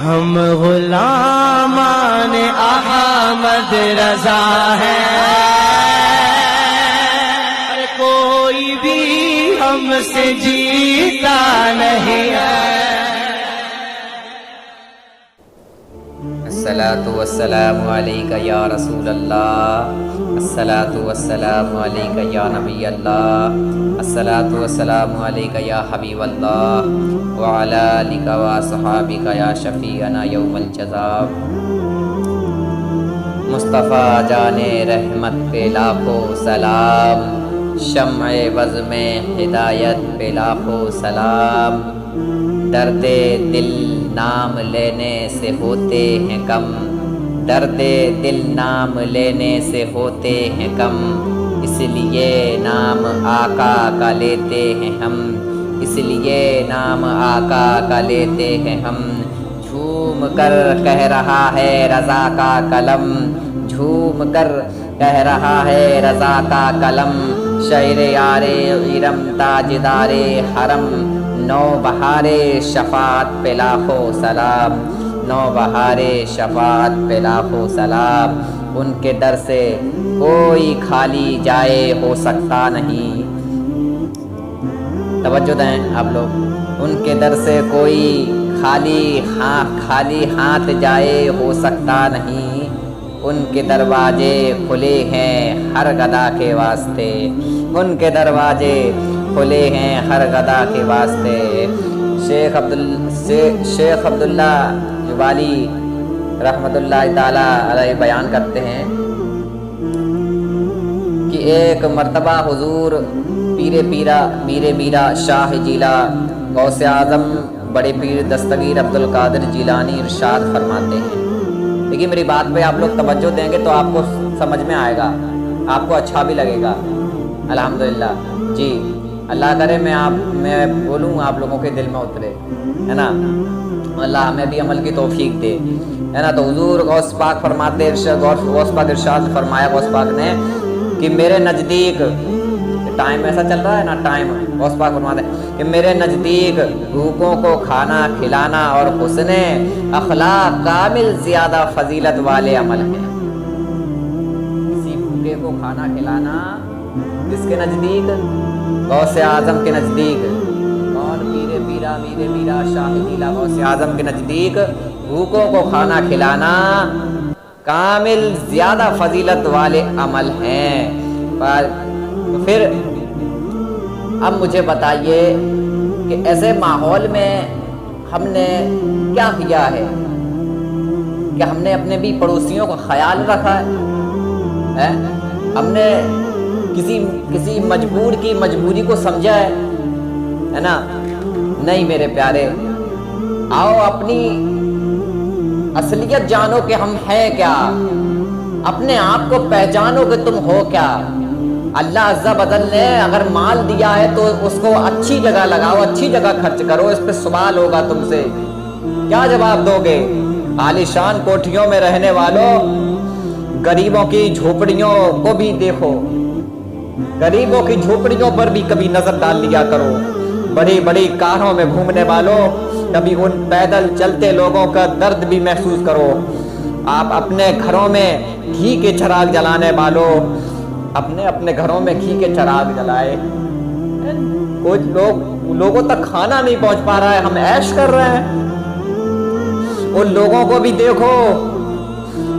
ہم غلامان احمد رضا ہیں، کوئی بھی ہم سے جیتا نہیں ہے۔ الصلاۃ والسلام علیک یا رسول اللہ، الصلاۃ والسلام علیک یا نبی اللہ، الصلاۃ والسلام علیک یا حبیب اللہ، وعلی آلک واصحابک یا شفیعنا یوم الجزاء۔ مصطفیٰ جان رحمت پہ لاکھوں سلام، شمع بزم ہدایت پہ لاکھوں سلام۔ درد دل نام لینے سے ہوتے ہیں کم، درد دل نام لینے سے ہوتے ہیں کم، اس لیے نام آقا کا لیتے ہیں ہم، اس لیے نام آقا کا لیتے ہیں ہم۔ جھوم کر کہہ رہا ہے رضا کا قلم، جھوم کر کہہ رہا ہے رضا کا قلم، شعر یار ارم تاجدار حرم، نو بہار شفاعت پہ لاکھوں سلام، نو بہار شفاعت پہ لاکھوں سلام۔ ان کے در سے کوئی خالی جائے ہو سکتا نہیں، توجہ دیں آپ لوگ، ان کے در سے کوئی خالی ہاتھ جائے ہو سکتا نہیں، ان کے دروازے کھلے ہیں ہر گدا کے واسطے، ان کے دروازے کھلے ہیں ہر گدا کے واسطے۔ شیخ عبداللہ جبالی رحمۃ اللہ تعالی علیہ بیان کرتے ہیں کہ ایک مرتبہ حضور پیر میرا شاہ جیلا غوث اعظم بڑے پیر دستگیر عبدالقادر جیلانی ارشاد فرماتے ہیں۔ دیکھیے میری بات پہ آپ لوگ توجہ دیں گے تو آپ کو سمجھ میں آئے گا، آپ کو اچھا بھی لگے گا الحمدللہ۔ جی اللہ کرے میں بولوں آپ لوگوں کے دل میں اترے، ہے نا، اللہ ہمیں بھی عمل کی توفیق دے، ہے نا۔ تو حضور غوث پاک فرماتے، غوث پاک ارشاد فرمایا غوث پاک نے کہ میرے نزدیک، ٹائم ایسا چل رہا ہے نا، ٹائم، غوث پاک فرماتے ہیں کہ میرے نزدیک بھوکوں کو کھانا کھلانا اور حسن اخلاق کامل زیادہ فضیلت والے عمل ہیں۔ کسی بھوکے کو کھانا کھلانا کس کے نزدیک؟ غوث اعظم کے نزدیک۔ کون؟ میرے میرا شاہ جیلا غوث اعظم کے نزدیک بھوکوں کو کھانا کھلانا کامل زیادہ فضیلت والے عمل ہیں۔ پھر اب مجھے بتائیے کہ ایسے ماحول میں ہم نے کیا کیا ہے؟ کہ ہم نے اپنے بھی پڑوسیوں کا خیال رکھا ہے؟ ہم نے کسی مجبور کی مجبوری کو سمجھا ہے نا؟ نہیں میرے پیارے، آؤ اپنی اصلیت جانو کہ ہم ہیں کیا، اپنے آپ کو پہچانو کہ تم ہو کیا۔ اللہ عز و جل نے اگر مال دیا ہے تو اس کو اچھی جگہ لگاؤ، اچھی جگہ خرچ کرو، اس پہ سوال ہوگا تم سے، کیا جواب دو گے؟ عالیشان کوٹھیوں میں رہنے والوں، غریبوں کی جھوپڑیوں کو بھی دیکھو، غریبوں کی جھوپڑیوں پر بھی کبھی نظر ڈال لیا کرو، بڑی بڑی کاروں میں گھومنے والوں کبھی ان پیدل چلتے لوگوں کا درد بھی محسوس کرو۔ آپ اپنے گھروں میں گھی کے چراغ جلانے والوں، اپنے گھروں میں گھی کے چراغ جلائے، کچھ لوگوں تک کھانا نہیں پہنچ پا رہا ہے، ہم عیش کر رہے ہیں۔ ان لوگوں کو بھی دیکھو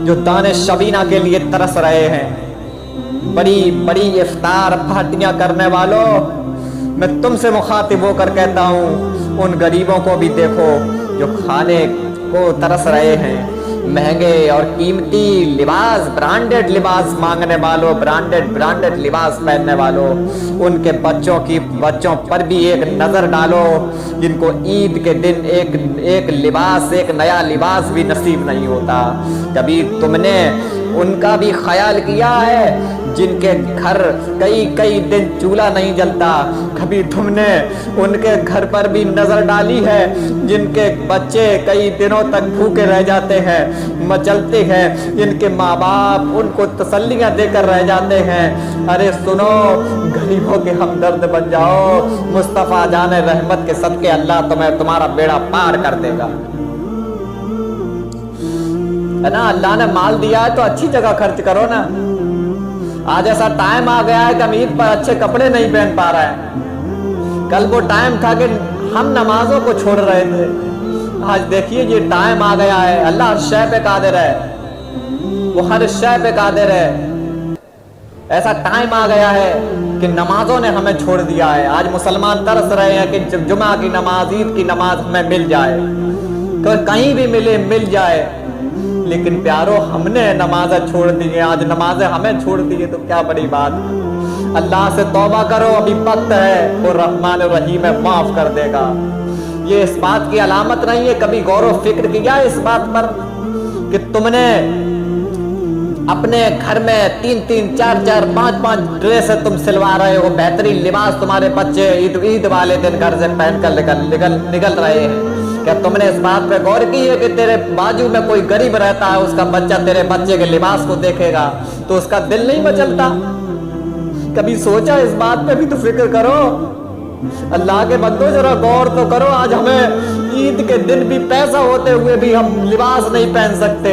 جو دانش شبینہ کے لیے ترس رہے ہیں، بڑی بڑی افطار پارٹیاں کرنے والوں، میں تم سے مخاطب ہو کر کہتا ہوں ان غریبوں کو بھی دیکھو جو کھانے کو ترس رہے ہیں۔ مہنگے اور قیمتی لباس، برانڈڈ لباس مانگنے والوں، برانڈڈ لباس پہننے والوں، ان کے بچوں پر بھی ایک نظر ڈالو جن کو عید کے دن ایک نیا لباس بھی نصیب نہیں ہوتا۔ کبھی تم نے ان کا بھی خیال کیا ہے جن کے گھر کئی دن چولہا نہیں جلتا؟ کبھی تم نے ان کے گھر پر بھی نظر ڈالی ہے جن کے بچے کئی دنوں تک بھوکے رہ جاتے ہیں، مچلتے ہیں، جن کے ماں باپ ان کو تسلیاں دے کر رہ جاتے ہیں؟ ارے سنو، غریبوں کے ہمدرد بن جاؤ، مصطفیٰ جان رحمت کے صدقے اللہ تمہارا بیڑا پار کر دے گا۔ ہے نا, اللہ نے مال دیا ہے تو اچھی جگہ خرچ کرو نا. آج ایسا ٹائم آ گیا ہے کہ ہم عید پر اچھے کپڑے نہیں پہن پا رہے ہیں. کل وہ ٹائم تھا کہ ہم نمازوں کو چھوڑ رہے تھے. آج دیکھیے یہ ٹائم آ گیا ہے. اللہ ہر شے پہ قادر ہے, وہ ہر شے پہ قادر ہے. ایسا ٹائم آ گیا ہے کہ نمازوں نے ہمیں چھوڑ دیا ہے. آج مسلمان ترس رہے ہیں کہ جمعہ کی نماز, عید کی نماز ہمیں مل جائے, کہیں بھی ملے مل جائے. لیکن پیارو, ہم نے نمازیں چھوڑ دی ہیں. آج نمازیں ہمیں چھوڑ دی ہیں تو کیا بڑی بات. اللہ سے توبہ کرو, ابھی وقت ہے, وہ رحمان الرحیم ہے, معاف کر دے گا. یہ اس بات کی علامت نہیں ہے. کبھی غور و فکر کیا اس بات پر کہ تم نے اپنے گھر میں 3-3, 4-4, 5-5 ڈریس تم سلوا رہے ہو, بہترین لباس تمہارے بچے عید والے دن گھر سے پہن کر نکل رہے ہیں. کیا تم نے اس بات پہ غور کی ہے کہ تیرے بازو میں کوئی غریب رہتا ہے, اس کا بچہ تیرے بچے کے لباس کو دیکھے گا تو اس کا دل نہیں مچلتا؟ کبھی سوچا اس بات پہ بھی تو فکر کرو. اللہ کے بندو ذرا غور تو کرو. آج ہمیں عید کے دن بھی پیسہ ہوتے ہوئے بھی ہم لباس نہیں پہن سکتے,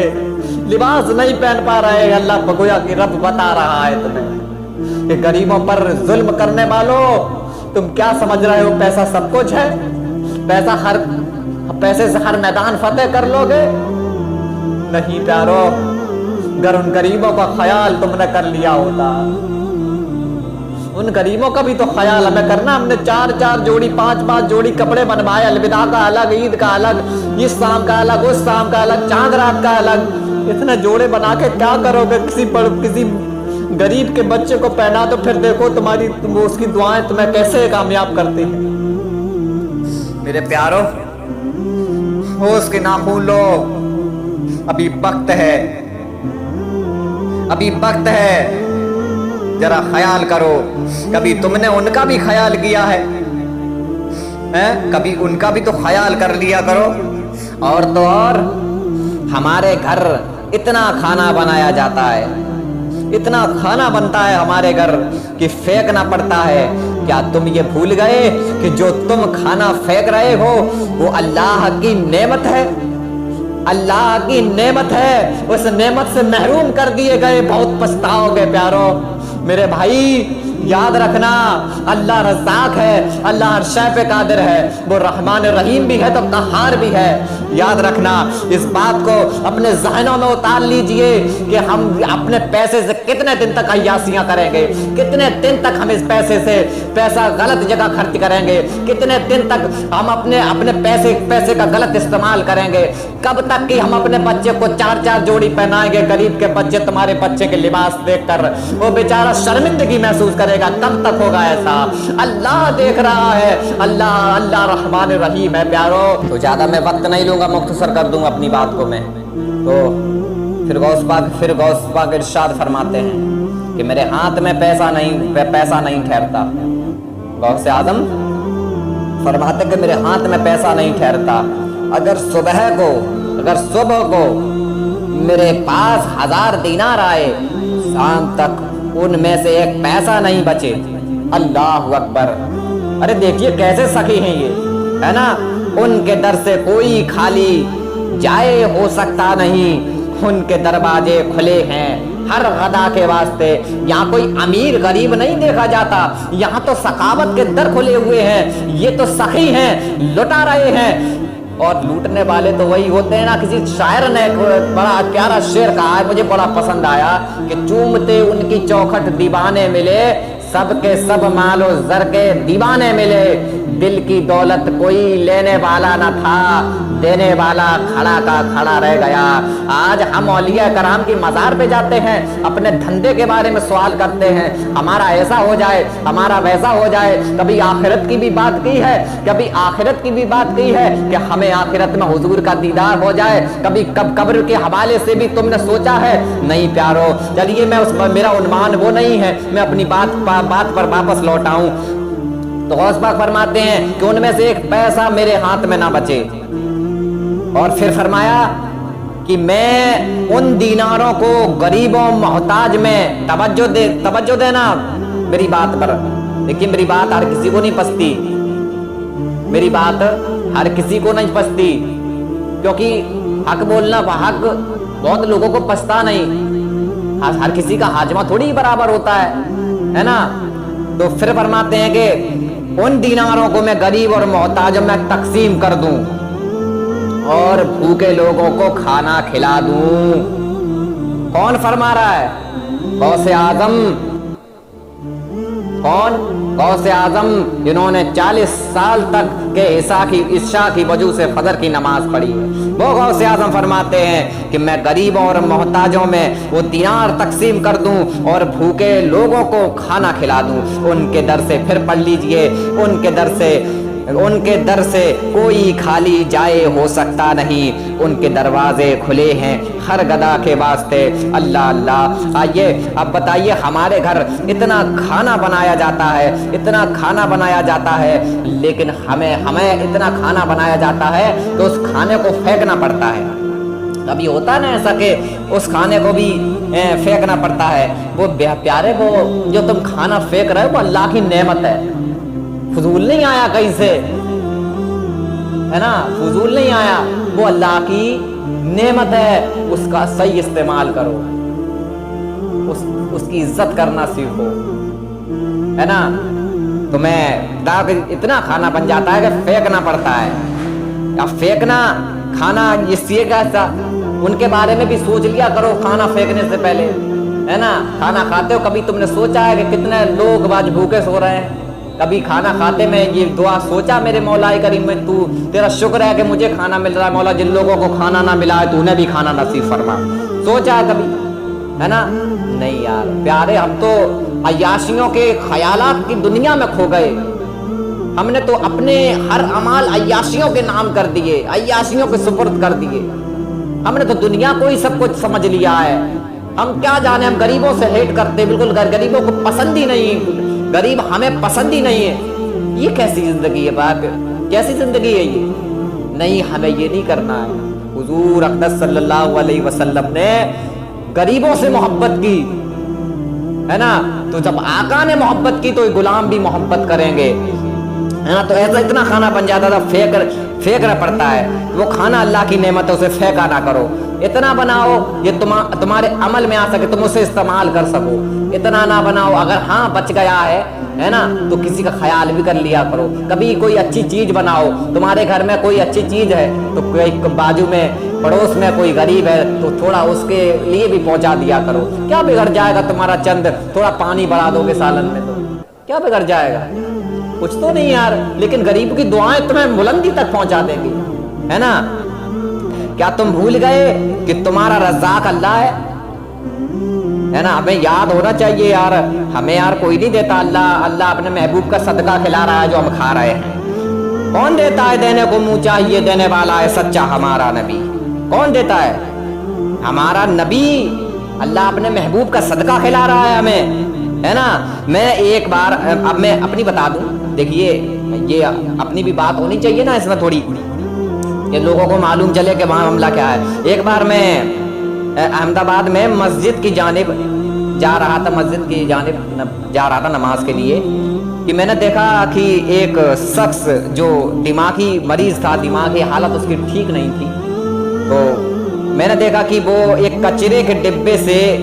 لباس نہیں پہن پا رہے. اللہ کو گویا کہ رب بتا رہا ہے تمہیں کہ غریبوں پر ظلم کرنے والوں, تم کیا سمجھ رہے ہو پیسہ سب کچھ ہے؟ پیسے سے ہر میدان فتح کر لو گے؟ نہیں پیارو, اگر ان غریبوں کا خیال تم نے کر لیا ہوتا, ان غریبوں کا بھی تو خیال ہمیں کرنا. ہم نے 4-4 جوڑی 5-5 جوڑی کپڑے بنوائے, الوداع کا الگ, عید کا الگ, اس شام کا الگ, اس شام کا الگ, چاند رات کا الگ. اتنے جوڑے بنا کے کیا کرو گے؟ کسی غریب کے بچے کو پہنا تو پھر دیکھو تمہاری اس کی دعائیں تمہیں کیسے کامیاب کرتی ہیں. میرے پیارو, ہوش کی ناخن لو, ابھی وقت ہے, ابھی وقت ہے. ذرا خیال کرو. کبھی تم نے ان کا بھی خیال کیا ہے؟ کبھی ان کا بھی تو خیال کر لیا کرو. اور تو اور ہمارے گھر اتنا کھانا بنایا جاتا ہے, اتنا کھانا بنتا ہے ہمارے گھر کہ پھینکنا پڑتا ہے. کیا تم یہ بھول گئے کہ جو تم کھانا پھینک رہے ہو وہ اللہ کی نعمت ہے؟ اللہ کی نعمت ہے. اس نعمت سے محروم کر دیے گئے, بہت پچھتاؤ گے پیارو. میرے بھائی یاد رکھنا, اللہ رزاق ہے, اللہ ہر شے پہ قادر ہے, وہ رحمان الرحیم بھی ہے تو قہار بھی ہے. یاد رکھنا, اس بات کو اپنے ذہنوں میں اتار لیجئے کہ ہم اپنے پیسے سے کتنے دن تک عیاشیاں کریں گے, کتنے دن تک ہم اس پیسے سے پیسہ غلط جگہ خرچ کریں گے, کتنے دن تک ہم اپنے پیسے کا غلط استعمال کریں گے. کب تک کہ ہم اپنے بچے کو 4-4 جوڑی پہنائیں گے؟ غریب کے بچے تمہارے بچے کے لباس دیکھ کر وہ بیچارہ شرمندگی محسوس کرے گا. کب تک ہوگا ایسا؟ اللہ دیکھ رہا ہے. اللہ رحمان الرحیم ہے پیارو. تو زیادہ میں وقت نہیں لوں گا, مختصر کر دوں گا اپنی بات کو میں. تو پھر غوث پاک ارشاد فرماتے ہیں کہ میرے ہاتھ میں پیسہ نہیں ٹھہرتا. غوث اعظم فرماتے کہ میرے ہاتھ میں پیسہ نہیں ٹھہرتا. اگر صبح کو میرے پاس 1000 دینار آئے, شام تک ان میں سے ایک پیسہ نہیں بچے. اللہ اکبر. ارے دیکھیے کیسے سخی ہیں یہ, ہے نا. ان کے در سے کوئی خالی جائے ہو سکتا نہیں, ان کے دروازے کھلے ہیں ہر غدا کے واسطے. یہاں کوئی امیر غریب نہیں دیکھا جاتا, یہاں تو سخاوت کے در کھلے ہوئے ہیں. یہ تو سخی ہیں, لٹا رہے ہیں. اور لوٹنے والے تو وہی ہوتے ہیں نا. کسی شاعر نے بڑا پیارا شعر کہا ہے, مجھے بڑا پسند آیا کہ چومتے ان کی چوکھٹ دیوانے ملے, سب کے سب مال و زر کے دیوانے ملے. دل کی دولت کوئی لینے والا نہ تھا, دینے والا کھڑا کا کھڑا رہ گیا. آج ہم اولیاء کرام کی مزار پہ جاتے ہیں, اپنے دھندے کے بارے میں سوال کرتے ہیں, ہمارا ایسا ہو جائے, ہمارا ویسا ہو جائے. کبھی آخرت کی بھی بات کی ہے, کبھی آخرت کی بھی بات کی ہے کہ ہمیں آخرت میں حضور کا دیدار ہو جائے. کبھی قبر کے حوالے سے بھی تم نے سوچا ہے؟ نہیں پیارو. چلیے میرا عنوان وہ نہیں ہے, میں اپنی بات پر واپس لوٹ آؤں. تو غوث پاک فرماتے ہیں کہ ان میں سے ایک پیسہ میرے ہاتھ میں نہ بچے. اور پھر فرمایا کہ میں ان دیناروں کو غریبوں محتاج میں توجہ دینا میری بات پر. لیکن میری بات ہر کسی کو نہیں پستی, میری بات ہر کسی کو نہیں پستی, کیونکہ حق بولنا بہت لوگوں کو پچھتا نہیں، ہر کسی کا ہاجمہ تھوڑی برابر ہوتا ہے نا. تو پھر فرماتے ہیں کہ ان دیناروں کو میں غریب اور محتاجوں میں تقسیم کر دوں اور بھوکے لوگوں کو کھانا کھلا دوں. کون فرما رہا ہے؟ غوث اعظم. کون؟ غوث اعظم جنہوں نے 40 سال تک کے عشاء کی وجہ سے فجر کی نماز پڑھی ہے، وہ غوث اعظم فرماتے ہیں کہ میں غریبوں اور محتاجوں میں وہ دینار تقسیم کر دوں اور بھوکے لوگوں کو کھانا کھلا دوں. ان کے در سے پھر پڑھ لیجئے، ان کے در سے کوئی خالی جائے ہو سکتا نہیں، ان کے دروازے کھلے ہیں ہر گدا کے واسطے. اللہ اللہ. آئیے اب بتائیے، ہمارے گھر اتنا کھانا بنایا جاتا ہے لیکن ہمیں اتنا کھانا بنایا جاتا ہے کہ اس کھانے کو پھینکنا پڑتا ہے. کبھی ہوتا ہے نا ایسا کہ اس کھانے کو بھی پھینکنا پڑتا ہے. وہ پیارے، وہ جو تم کھانا پھینک رہے ہو وہ اللہ کی نعمت ہے، فضول نہیں آیا کہیں سے، ہے نا، فضول نہیں آیا، وہ اللہ کی نعمت ہے. اس کا صحیح استعمال کرو، اس کی عزت کرنا سیکھو، ہے نا. تمہیں اتنا کھانا بن جاتا ہے کہ پھینکنا پڑتا ہے. اب پھینکنا کھانا اس لیے کیسا، ان کے بارے میں بھی سوچ لیا کرو کھانا پھینکنے سے پہلے، ہے نا. کھانا کھاتے ہو کبھی تم نے سوچا ہے کہ کتنے لوگ آج بھوکے سو رہے ہیں؟ کبھی کھانا کھاتے میں یہ دعا سوچا میرے مولا کریم میں تیرا شکر ہے کہ مجھے کھانا مل رہا ہے، مولا جن لوگوں کو کھانا نہ ملا ہے تو انہیں بھی کھانا نصیب فرما. سوچا ہے کبھی؟ ہے نا. نہیں یار پیارے، ہم تو عیاشیوں کے خیالات کی دنیا میں کھو گئے. ہم نے تو اپنے ہر اعمال عیاشیوں کے نام کر دیے، عیاشیوں کے سپرد کر دیے. ہم نے تو دنیا کو ہی سب کچھ سمجھ لیا ہے. ہم کیا جانے، ہم غریبوں سے ہیٹ کرتے، بالکل غریبوں کو پسند ہی نہیں، غریب ہمیں پسند ہی نہیں ہے. یہ کیسی زندگی ہے باپ؟ کیسی زندگی ہے یہ؟ نہیں، ہمیں یہ نہیں کرنا ہے. حضور اقدس صلی اللہ علیہ وسلم نے غریبوں سے محبت کی، ہے نا. تو جب آقا نے محبت کی تو غلام بھی محبت کریں گے، ہے نا. تو ایسا اتنا کھانا بن جاتا تھا، پھینکنا پڑتا ہے. وہ کھانا اللہ کی نعمت ہے، اسے پھینکا نہ کرو. اتنا بناؤ یہ تمہارے عمل میں آ سکے، تم اسے استعمال کر سکو. اتنا نہ بناؤ، اگر ہاں بچ گیا ہے نا، تو کسی کا خیال بھی کر لیا کرو. کبھی کوئی اچھی چیز بناؤ، تمہارے گھر میں کوئی اچھی چیز ہے تو کوئی بازو میں پڑوس میں کوئی غریب ہے تو تھوڑا اس کے لیے بھی پہنچا دیا کرو. کیا بگڑ جائے گا تمہارا چند تھوڑا پانی بڑھا دو گے سالن میں، تو کیا بگڑ جائے گا؟ کچھ تو نہیں یار. لیکن غریب کی دعائیں تمہیں بلندی تک پہنچا دیں گی، ہے نا. کیا تم بھول گئے کہ تمہارا رزاق اللہ ہے نا. ہمیں یاد ہونا چاہیے یار، ہمیں یار کوئی نہیں دیتا. اللہ اپنے محبوب کا صدقہ کھلا رہا ہے جو ہم کھا رہے ہیں. کون دیتا ہے؟ دینے کو منہ چاہیے، دینے والا ہے سچا ہمارا نبی. کون دیتا ہے؟ ہمارا نبی. اللہ اپنے محبوب کا صدقہ کھلا رہا ہے ہمیں، ہے نا. میں ایک بار اب میں اپنی بتا دوں، دیکھیے یہ اپنی بھی بات ہونی چاہیے نا اس میں تھوڑی، کہ لوگوں کو معلوم چلے کہ وہاں معاملہ کیا ہے. ایک بار میں احمد آباد میں مسجد کی جانب جا رہا تھا نماز کے لیے، کہ میں نے دیکھا کہ ایک شخص جو دماغی مریض تھا، دماغی حالت اس کی ٹھیک نہیں تھی، تو میں نے دیکھا کہ وہ ایک کچرے کے ڈبے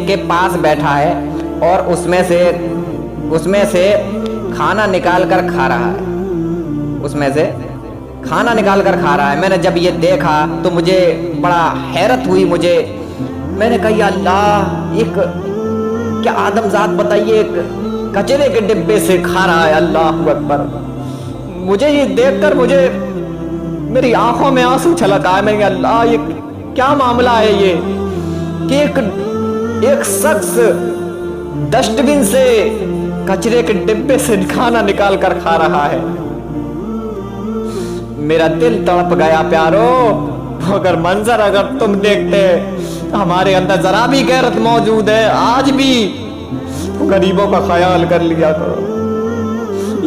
کے پاس بیٹھا ہے اور اس میں سے کھانا نکال کر کھا رہا ہے. اس میں سے کھانا نکال کر کھا رہا ہے. میں نے جب یہ دیکھا تو مجھے بڑا حیرت ہوئی. میں نے کہا یا اللہ، ایک کیا آدم ذات بتائیے، ایک کچرے کے ڈبے سے کھا رہا ہے. اللہ اکبر. مجھے یہ دیکھ کر میری آنکھوں میں آنسو چھلک آئے. میں نے کہا اللہ، یہ کیا معاملہ ہے یہ کہ ایک شخص ڈسٹ بن سے، کچرے کے ڈبے سے کھانا نکال کر کھا رہا ہے. میرا دل تڑپ گیا پیارو. اگر منظر تم دیکھتے، ہمارے اندر ذرا بھی غیرت موجود ہے آج بھی، غریبوں کا خیال کر لیا کرو.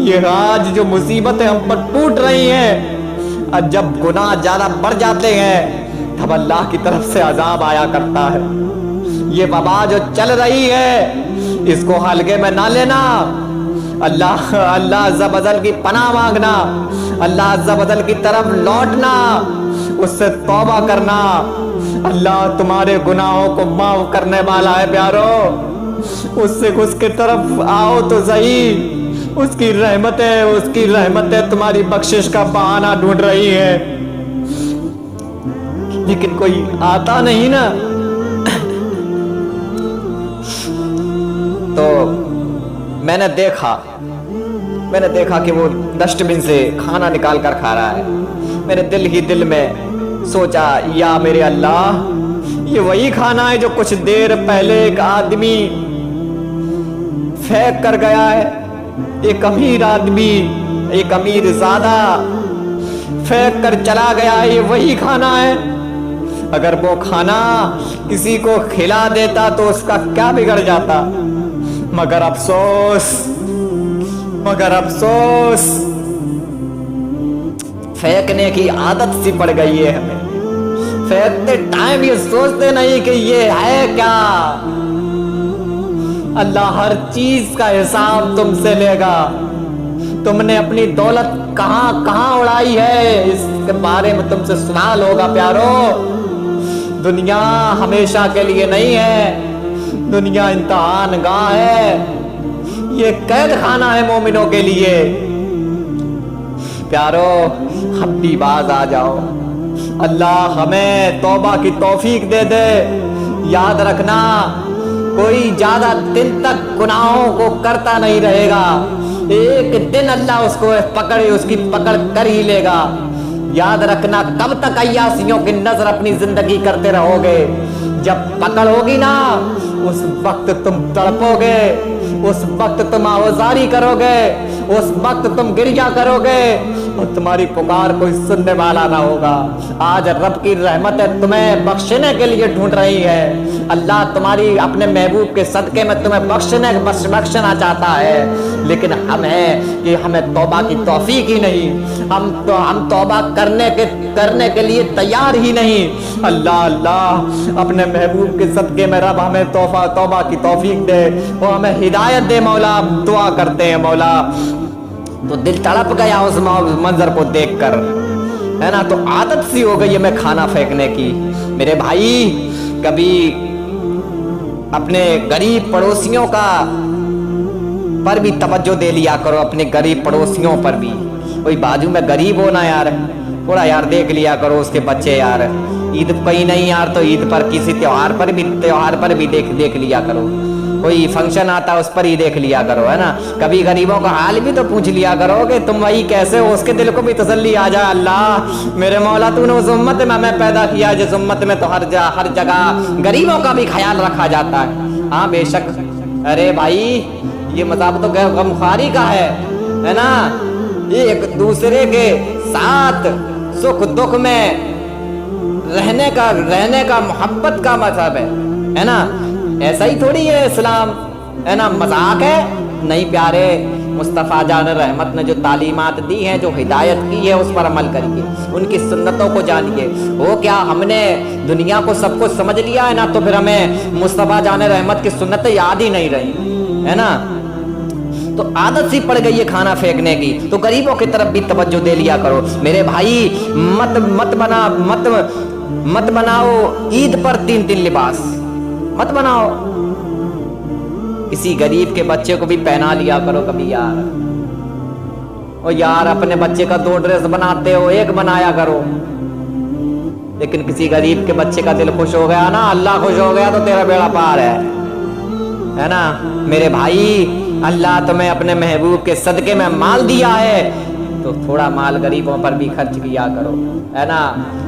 یہ آج جو مصیبتیں ہم پر ٹوٹ رہی ہیں، جب گناہ زیادہ بڑھ جاتے ہیں تب اللہ کی طرف سے عذاب آیا کرتا ہے. یہ وبا جو چل رہی ہے اس کو ہلکے میں نہ لینا. اللہ عز و جل کی پناہ مانگنا، اللہ عز و جل کی طرف لوٹنا، اس سے توبہ کرنا. اللہ تمہارے گناہوں کو معاف کرنے والا ہے پیارو. اس کی طرف آؤ تو صحیح. اس کی رحمتیں تمہاری بخشش کا بہانہ ڈھونڈ رہی ہے, لیکن کوئی آتا نہیں نا. تو میں نے دیکھا کہ وہ ڈسٹ بن سے کھانا نکال کر کھا رہا ہے. میرے دل میں سوچا, یا میرے اللہ, یہ وہی کھانا ہے جو کچھ دیر پہلے ایک آدمی پھینک کر گیا ہے. ایک امیر آدمی, ایک امیر زادہ پھینک کر چلا گیا ہے. یہ وہی کھانا ہے. اگر وہ کھانا کسی کو کھلا دیتا تو اس کا کیا بگڑ جاتا. مگر افسوس پھینکنے کی عادت سی پڑ گئی ہے ہمیں. پھینکتے ٹائم یہ سوچتے نہیں کہ یہ ہے کیا. اللہ ہر چیز کا حساب تم سے لے گا. تم نے اپنی دولت کہاں اڑائی ہے, اس کے بارے میں تم سے سوال ہوگا پیارو. دنیا ہمیشہ کے لیے نہیں ہے. دنیا امتحان گاہ ہے. یہ قید خانہ ہے مومنوں کے لیے. پیارو, اب بھی باز آ جاؤ. اللہ ہمیں توبہ کی توفیق دے دے. یاد رکھنا, کوئی زیادہ دن تک گناہوں کو کرتا نہیں رہے گا. ایک دن اللہ اس کی پکڑ کر ہی لے گا. یاد رکھنا, کب تک عیاسیوں کی نظر اپنی زندگی کرتے رہو گے. جب پکڑ ہوگی نا, اس وقت تم تڑپو گے, اس وقت تم آوازاری کرو گے, اس وقت تم گریہ کرو گے, اور تمہاری پکار کوئی سننے والا نہ ہوگا. آج رب کی رحمت تمہیں بخشنے کے لیے ڈھونڈ رہی ہے. اللہ تمہاری اپنے محبوب کے صدقے میں تمہیں بخشنا چاہتا ہے, لیکن ہمیں توبہ کی توفیق ہی نہیں. ہم توبہ کرنے کے لیے تیار ہی نہیں. اللہ اپنے محبوب کے صدقے میں رب ہمیں توبہ کی توفیق دے, اور ہمیں ہدایت دے مولا. دعا کرتے ہیں مولا. تو دل تڑپ گیا اس منظر کو دیکھ کر, ہے نا. تو عادت سی ہو گئی ہے میں کھانا پھینکنے کی. میرے بھائی, کبھی اپنے غریب پڑوسیوں پر بھی توجہ دے لیا کرو. اپنے غریب پڑوسیوں پر بھی. کوئی بازو میں غریب ہونا یار, تھوڑا یار دیکھ لیا کرو اس کے بچے یار. عید کہیں نہیں یار تو عید پر کسی تیوہار پر بھی دیکھ لیا کرو. کوئی فنکشن آتا اس پر ہی دیکھ لیا کرو, ہے نا. کبھی غریبوں کا حال بھی تو پوچھ لیا کرو کہ تم وہی کیسے ہو, اس کے دل کو بھی تسلی آ جائے. اللہ میرے مولا, تو نے اس امت میں ہمیں پیدا کیا جس امت میں تو ہر جگہ غریبوں کا بھی خیال رکھا جاتا ہے. ہاں بے شک. ارے بھائی, یہ مذہب تو غمخواری کا ہے نا. ایک دوسرے کے ساتھ سکھ دکھ میں رہنے کا محبت کا مذہب ہے نا. ایسا ہی تھوڑی ہے اسلام, ہے نا. مذاق ہے نہیں پیارے. مصطفیٰ جان رحمت نے جو تعلیمات دی ہیں, جو ہدایت کی ہے, اس پر عمل کریے. ان کی سنتوں کو جانیے. وہ کیا ہم نے دنیا کو سب کچھ سمجھ لیا ہے نا, تو پھر ہمیں مصطفیٰ جان رحمت کی سنتیں یاد ہی نہیں رہی, ہے نا. تو عادت سی پڑ گئی ہے کھانا پھینکنے کی. تو غریبوں کی طرف بھی توجہ دے لیا کرو میرے بھائی. مت بناؤ عید پر 3 لباس, مت بناؤ. کسی غریب کے بچے کو بھی پہنا لیا کرو کبھی یار. اور یار اپنے بچے کا 2 ڈریس بناتے ہو, 1 بنایا کرو. لیکن کسی غریب کے بچے کا دل خوش ہو گیا نا, اللہ خوش ہو گیا تو تیرا بیڑا پار ہے نا. میرے بھائی, اللہ تمہیں اپنے محبوب کے صدقے میں مال دیا ہے, تو تھوڑا مال غریبوں پر بھی خرچ کیا کرو, ہے نا.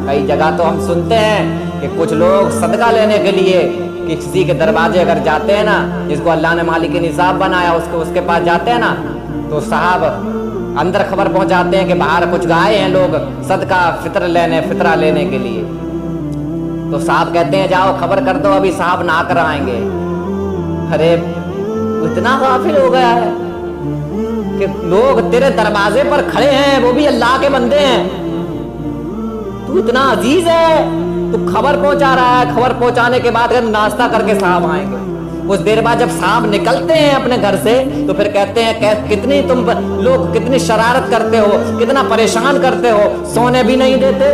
کئی جگہ تو ہم سنتے ہیں کہ کچھ لوگ صدقہ لینے کے لیے کسی کے دروازے اگر جاتے ہیں نا, جس کو اللہ نے مالک نصاب بنایا, اس کے پاس جاتے ہیں نا, تو صاحب اندر خبر پہنچاتے ہیں کہ باہر کچھ گائے ہیں لوگ صدقہ فطرہ لینے کے لیے. تو صاحب کہتے ہیں جاؤ خبر کر دو, ابھی صاحب نہ کر آئیں گے. ارے اتنا غافل ہو گیا ہے کہ لوگ تیرے دروازے پر کھڑے ہیں, وہ بھی اللہ کے بندے ہیں. تو اتنا عزیز ہے, تو خبر پہنچا رہا ہے. خبر پہنچانے کے بعد ناشتہ کر کے صاحب آئیں گے. اس دیر بعد جب صاحب نکلتے ہیں اپنے گھر سے, تو پھر کہتے ہیں کتنی تم لوگ کتنی شرارت کرتے ہو, کتنا پریشان کرتے ہو, سونے بھی نہیں دیتے,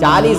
40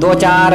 2-4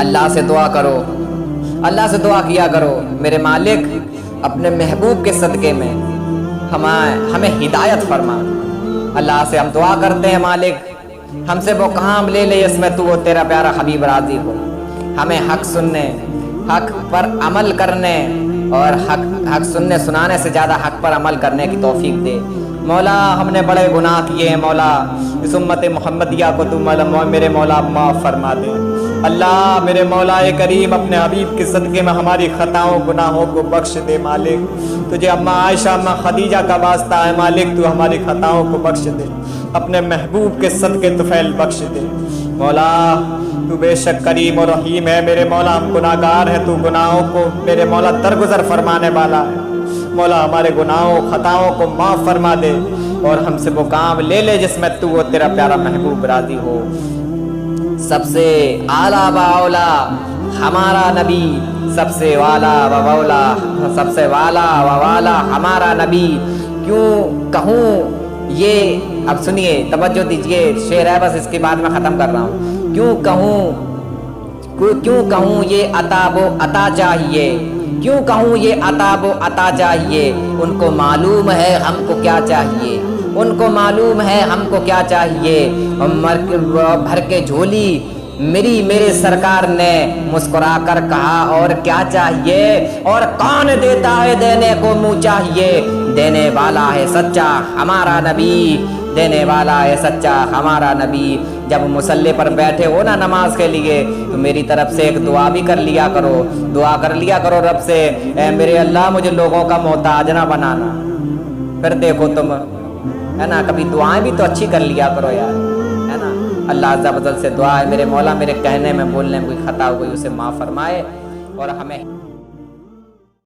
اللہ سے دعا کرو, اللہ سے دعا کیا کرو, میرے مالک اپنے محبوب کے صدقے میں ہمیں ہدایت فرما. اللہ سے ہم دعا کرتے ہیں مالک ہم سے وہ کام لے لے جس میں تو وہ تیرا پیارا حبیب راضی ہو. ہمیں حق سننے, حق پر عمل کرنے اور حق سننے سنانے سے زیادہ حق پر عمل کرنے کی توفیق دے. مولا ہم نے بڑے گناہ کیے ہیں, مولا اس امت محمدیہ کو تو میرے مولا معاف فرما دے. اللہ میرے مولا کریم اپنے حبیب کے صدقے میں ہماری خطاؤں گناہوں کو بخش دے. مالک تجھے اماں عائشہ اماں خدیجہ کا واسطہ ہے مالک, تو ہماری خطاؤں کو بخش دے, اپنے محبوب کے صدقے طفیل بخش دے. مولا تو بے شک کریم و رحیم ہے میرے مولا, ہم گناہ گار ہیں, تو گناہوں کو میرے مولا درگزر فرمانے والا ہے. مولا ہمارے گناہوں خطاؤں کو معاف فرما دے اور ہم سے وہ کام لے لے جس میں تو وہ تیرا پیارا محبوب راضی ہو. سب سے اعلیٰ و اولا ہمارا نبی, سب سے والا و اولا, سب سے والا و والا ہمارا نبی. کیوں کہوں یہ, اب سنیے توجہ دیجئے, شعر ہے بس اس کے بعد میں ختم کر رہا ہوں. کیوں کہوں یہ عطا و عطا چاہیے, کیوں کہوں یہ عطا و عطا چاہیے. ان کو معلوم ہے ہم کو کیا چاہیے, ان کو معلوم ہے ہم کو کیا چاہیے. بھر کے جھولی میرے سرکار نے مسکرا کر کہا اور کیا چاہیے, اور کون دیتا ہے دینے کو منہ چاہیے. دینے والا ہے سچا ہمارا نبی, دینے والا ہے سچا ہمارا نبی. جب مصلی پر بیٹھے ہو نا نماز کے لیے تو میری طرف سے ایک دعا بھی کر لیا کرو, دعا کر لیا کرو رب سے, اے میرے اللہ مجھے لوگوں کا محتاج نہ بنانا. پھر دیکھو تم ہے نا, کبھی دعائیں بھی تو اچھی کر لیا کرو یار, ہے نا. اللہ عز و جل سے دعا ہے میرے مولا میرے کہنے میں بولنے میں کوئی خطا ہو گئی اسے معاف فرمائے اور ہمیں